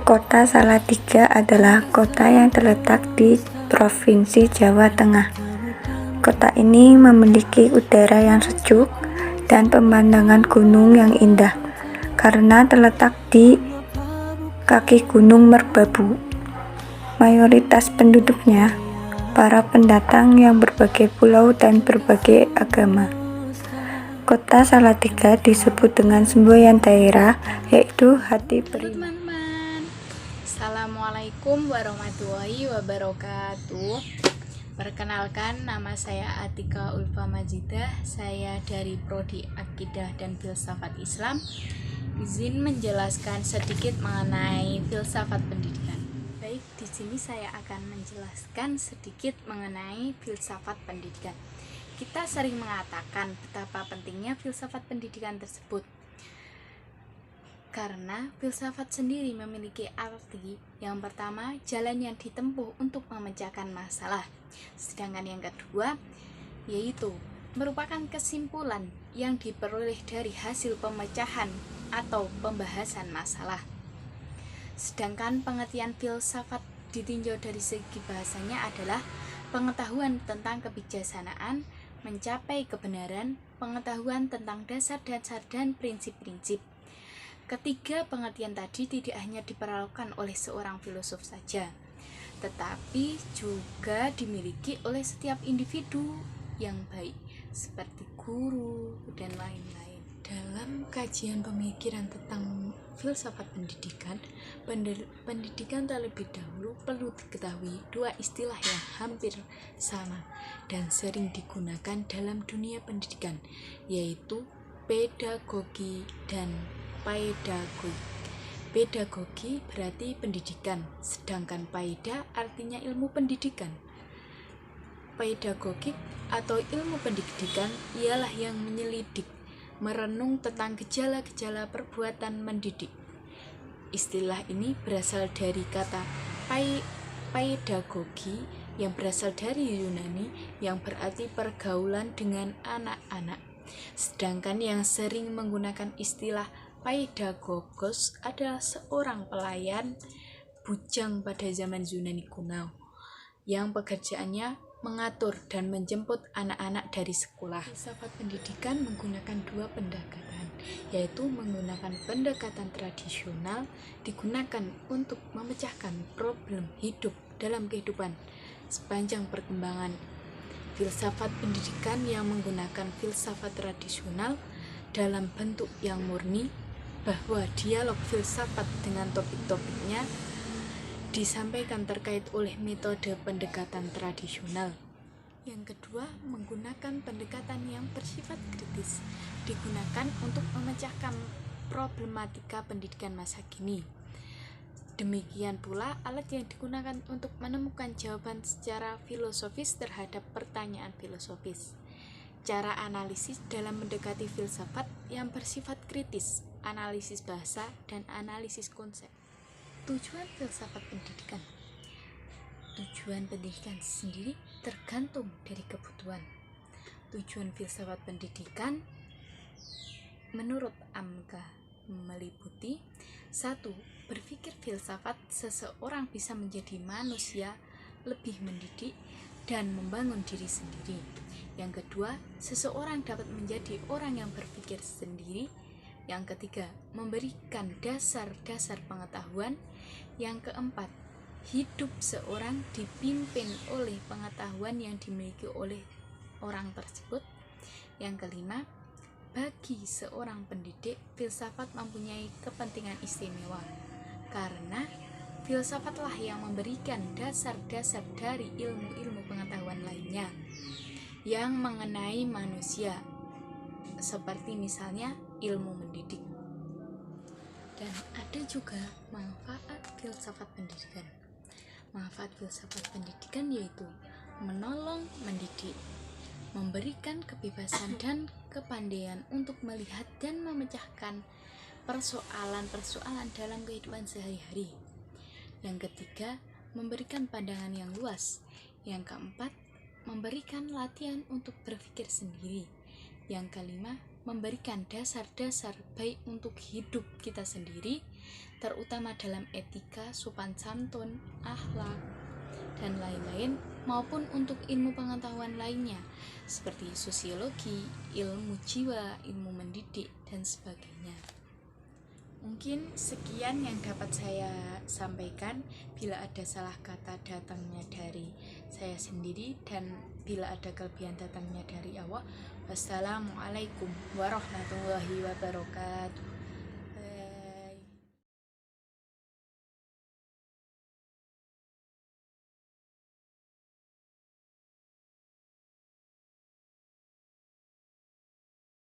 Kota Salatiga adalah kota yang terletak di Provinsi Jawa Tengah. Kota ini memiliki udara yang sejuk dan pemandangan gunung yang indah karena terletak di kaki Gunung Merbabu. Mayoritas penduduknya para pendatang yang berbagai pulau dan berbagai agama. Kota Salatiga disebut dengan semboyan daerah, yaitu Hati Prima. Teman-teman, Assalamualaikum warahmatullahi wabarakatuh. Perkenalkan, nama saya Atika Ulfa Majidah. Saya dari Prodi Akidah dan Filsafat Islam. Izin menjelaskan sedikit mengenai filsafat pendidikan. Baik, di sini saya akan menjelaskan sedikit mengenai filsafat pendidikan. Kita sering mengatakan betapa pentingnya filsafat pendidikan tersebut, karena filsafat sendiri memiliki arti. Yang pertama, jalan yang ditempuh untuk memecahkan masalah. Sedangkan yang kedua, yaitu merupakan kesimpulan yang diperoleh dari hasil pemecahan atau pembahasan masalah. Sedangkan pengertian filsafat ditinjau dari segi bahasanya adalah pengetahuan tentang kebijaksanaan, mencapai kebenaran, pengetahuan tentang dasar-dasar dan prinsip-prinsip. Ketiga pengertian tadi tidak hanya diperlukan oleh seorang filosof saja, tetapi juga dimiliki oleh setiap individu yang baik, seperti guru dan lain-lain. Dalam kajian pemikiran tentang filsafat pendidikan terlebih dahulu perlu diketahui dua istilah yang hampir sama dan sering digunakan dalam dunia pendidikan, yaitu pedagogi dan paedagogi. Pedagogi berarti pendidikan, sedangkan paeda artinya ilmu pendidikan. Pedagogik atau ilmu pendidikan ialah yang menyelidik, merenung tentang gejala-gejala perbuatan mendidik. Istilah ini berasal dari kata paedagogi yang berasal dari Yunani yang berarti pergaulan dengan anak-anak. Sedangkan yang sering menggunakan istilah paedagogos adalah seorang pelayan bujang pada zaman Yunani kuno yang pekerjaannya mengatur dan menjemput anak-anak dari sekolah. Filsafat pendidikan menggunakan dua pendekatan, yaitu menggunakan pendekatan tradisional digunakan untuk memecahkan problem hidup dalam kehidupan sepanjang perkembangan. Filsafat pendidikan yang menggunakan filsafat tradisional dalam bentuk yang murni, bahwa dialog filsafat dengan topik-topiknya disampaikan terkait oleh metode pendekatan tradisional. Yang kedua, menggunakan pendekatan yang bersifat kritis, digunakan untuk memecahkan problematika pendidikan masa kini. Demikian pula alat yang digunakan untuk menemukan jawaban secara filosofis terhadap pertanyaan filosofis. Cara analisis dalam mendekati filsafat yang bersifat kritis, analisis bahasa, dan analisis konsep. Tujuan filsafat pendidikan. Tujuan pendidikan sendiri tergantung dari kebutuhan. Tujuan filsafat pendidikan menurut Amka meliputi 1. Berpikir filsafat seseorang bisa menjadi manusia lebih mendidik dan membangun diri sendiri. Yang kedua, seseorang dapat menjadi orang yang berpikir sendiri. Yang ketiga, memberikan dasar-dasar pengetahuan. Yang keempat, hidup seorang dipimpin oleh pengetahuan yang dimiliki oleh orang tersebut. Yang kelima, bagi seorang pendidik, filsafat mempunyai kepentingan istimewa, karena filsafatlah yang memberikan dasar-dasar dari ilmu-ilmu pengetahuan lainnya yang mengenai manusia, seperti misalnya ilmu mendidik. Dan ada juga manfaat filsafat pendidikan. Manfaat filsafat pendidikan yaitu menolong mendidik, memberikan kebebasan dan kepandaian untuk melihat dan memecahkan persoalan-persoalan dalam kehidupan sehari-hari. Yang ketiga, memberikan pandangan yang luas. Yang keempat, memberikan latihan untuk berpikir sendiri. Yang kelima, memberikan dasar-dasar baik untuk hidup kita sendiri terutama dalam etika, sopan santun, akhlak, dan lain-lain, maupun untuk ilmu pengetahuan lainnya seperti sosiologi, ilmu jiwa, ilmu mendidik, dan sebagainya. Mungkin sekian yang dapat saya sampaikan. Bila ada salah kata datangnya dari saya sendiri, dan bila ada kelebihan datangnya dari Allah. Wassalamualaikum warahmatullahi wabarakatuh.